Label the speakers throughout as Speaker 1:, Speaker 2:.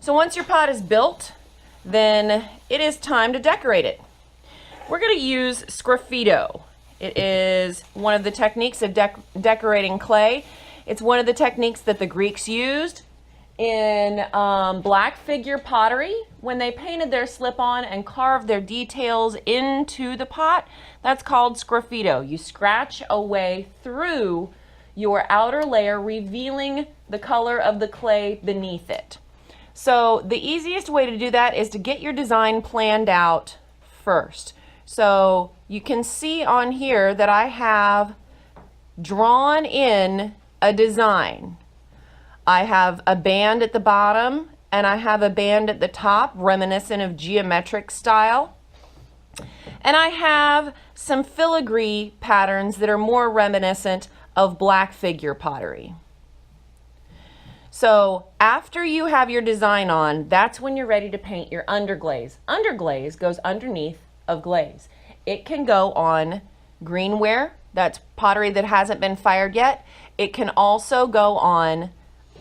Speaker 1: So once your pot is built, then it is time to decorate it. We're going to use sgraffito. It is one of the techniques of decorating clay. It's one of the techniques that the Greeks used in black figure pottery when they painted their slip-on and carved their details into the pot. That's called sgraffito. You scratch away through your outer layer, revealing the color of the clay beneath it. So the easiest way to do that is to get your design planned out first. So you can see on here that I have drawn in a design. I have a band at the bottom and I have a band at the top, reminiscent of geometric style. And I have some filigree patterns that are more reminiscent of black figure pottery. So after you have your design on, that's when you're ready to paint your underglaze. Underglaze goes underneath of glaze. It can go on greenware, that's pottery that hasn't been fired yet. It can also go on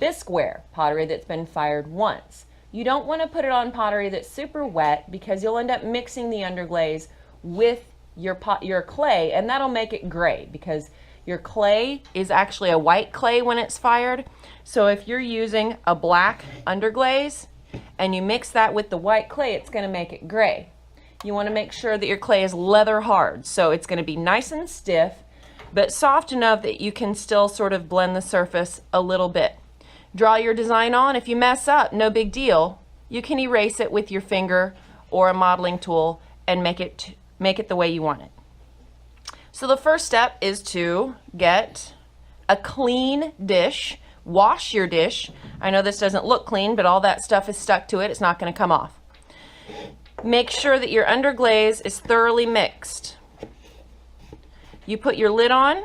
Speaker 1: bisqueware, pottery that's been fired once. You don't want to put it on pottery that's super wet because you'll end up mixing the underglaze with your clay, and that'll make it gray because your clay is actually a white clay when it's fired. So if you're using a black underglaze and you mix that with the white clay, it's going to make it gray. You want to make sure that your clay is leather hard, so it's going to be nice and stiff but soft enough that you can still sort of blend the surface a little bit. Draw your design on. If you mess up, no big deal. You can erase it with your finger or a modeling tool and make it the way you want it. So the first step is to get a clean dish. Wash your dish. I know this doesn't look clean, but all that stuff is stuck to it. It's not going to come off. Make sure that your underglaze is thoroughly mixed. You put your lid on.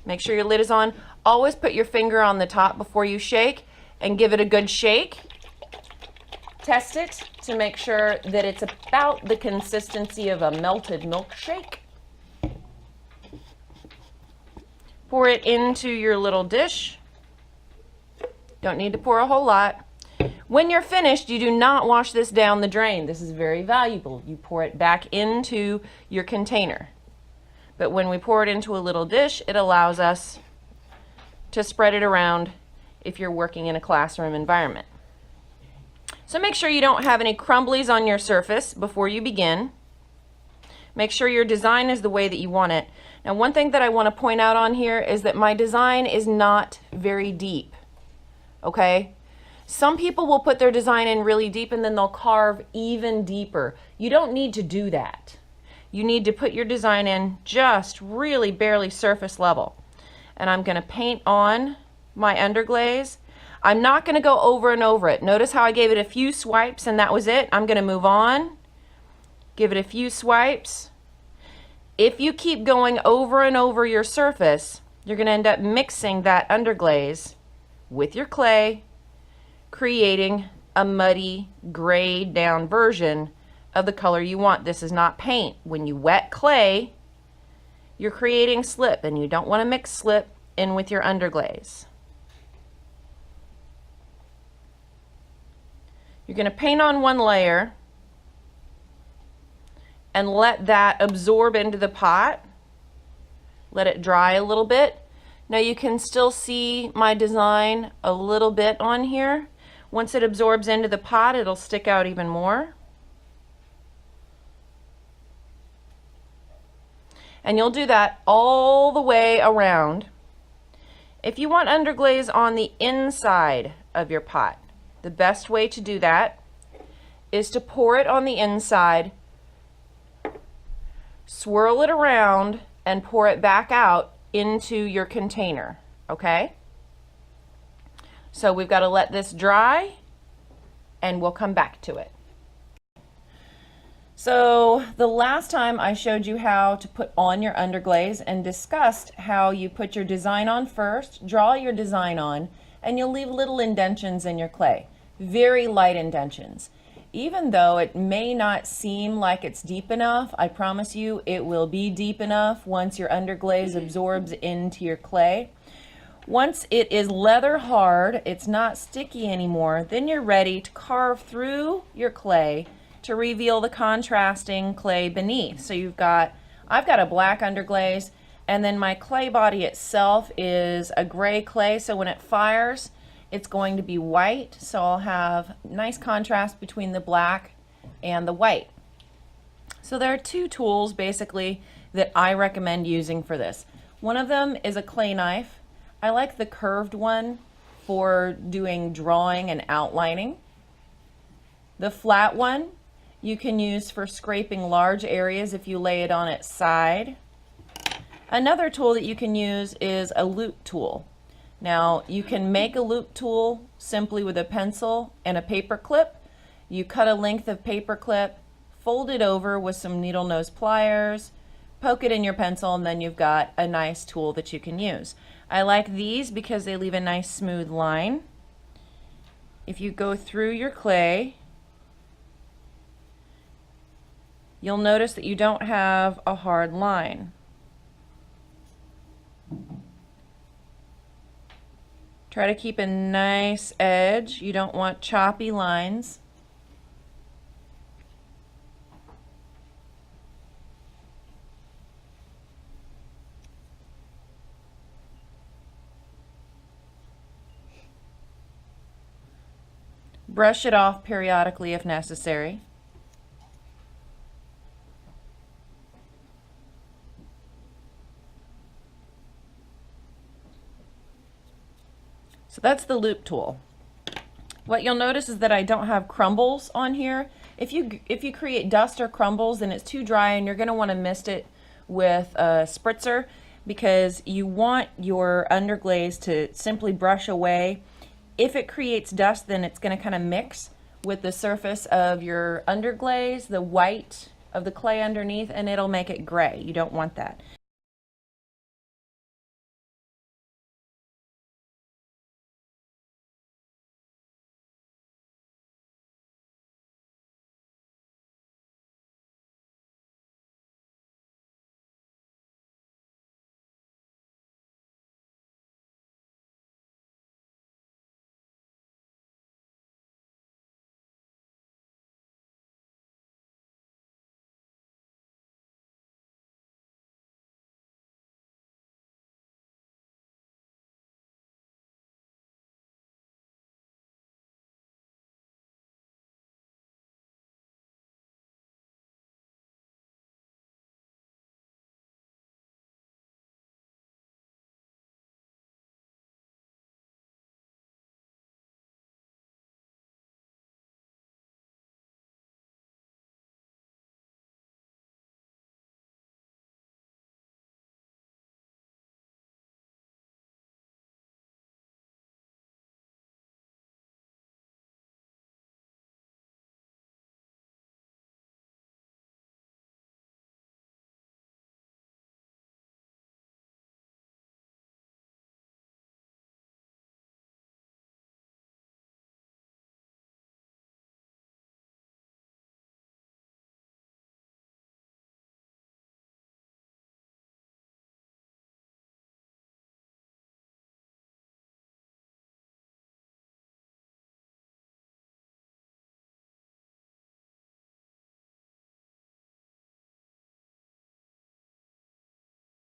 Speaker 1: Make sure your lid is on. Always put your finger on the top before you shake and give it a good shake. Test it to make sure that it's about the consistency of a melted milkshake. Pour it into your little dish. Don't need to pour a whole lot. When you're finished, you do not wash this down the drain. This is very valuable. You pour it back into your container. But when we pour it into a little dish, it allows us to spread it around if you're working in a classroom environment. So make sure you don't have any crumblies on your surface before you begin. Make sure your design is the way that you want it. Now, one thing that I want to point out on here is that my design is not very deep, okay? Some people will put their design in really deep and then they'll carve even deeper. You don't need to do that. You need to put your design in just really barely surface level. And I'm going to paint on my underglaze. I'm not going to go over and over it. Notice how I gave it a few swipes and that was it. I'm going to move on. Give it a few swipes. If you keep going over and over your surface, you're going to end up mixing that underglaze with your clay, creating a muddy, grayed down version of the color you want. This is not paint. When you wet clay, you're creating slip, and you don't want to mix slip in with your underglaze. You're going to paint on one layer and let that absorb into the pot. Let it dry a little bit. Now you can still see my design a little bit on here. Once it absorbs into the pot, it'll stick out even more. And you'll do that all the way around. If you want underglaze on the inside of your pot, the best way to do that is to pour it on the inside, swirl it around, and pour it back out into your container, okay? So we've got to let this dry and we'll come back to it. So the last time I showed you how to put on your underglaze and discussed how you put your design on first, draw your design on, and you'll leave little indentions in your clay. Very light indentions. Even though it may not seem like it's deep enough, I promise you it will be deep enough once your underglaze absorbs into your clay. Once it is leather hard, it's not sticky anymore, then you're ready to carve through your clay to reveal the contrasting clay beneath. So I've got a black underglaze, and then my clay body itself is a gray clay, so when it fires, it's going to be white, so I'll have nice contrast between the black and the white. So there are two tools basically that I recommend using for this. One of them is a clay knife. I like the curved one for doing drawing and outlining. The flat one you can use for scraping large areas if you lay it on its side. Another tool that you can use is a loop tool. Now you can make a loop tool simply with a pencil and a paper clip. You cut a length of paper clip, fold it over with some needle nose pliers, poke it in your pencil, and then you've got a nice tool that you can use. I like these because they leave a nice smooth line. If you go through your clay, you'll notice that you don't have a hard line. Try to keep a nice edge. You don't want choppy lines. Brush it off periodically if necessary. So that's the loop tool. What you'll notice is that I don't have crumbles on here. If you create dust or crumbles, then it's too dry and you're going to want to mist it with a spritzer, because you want your underglaze to simply brush away. If it creates dust, then it's going to kind of mix with the surface of your underglaze, the white of the clay underneath, and it'll make it gray. You don't want that.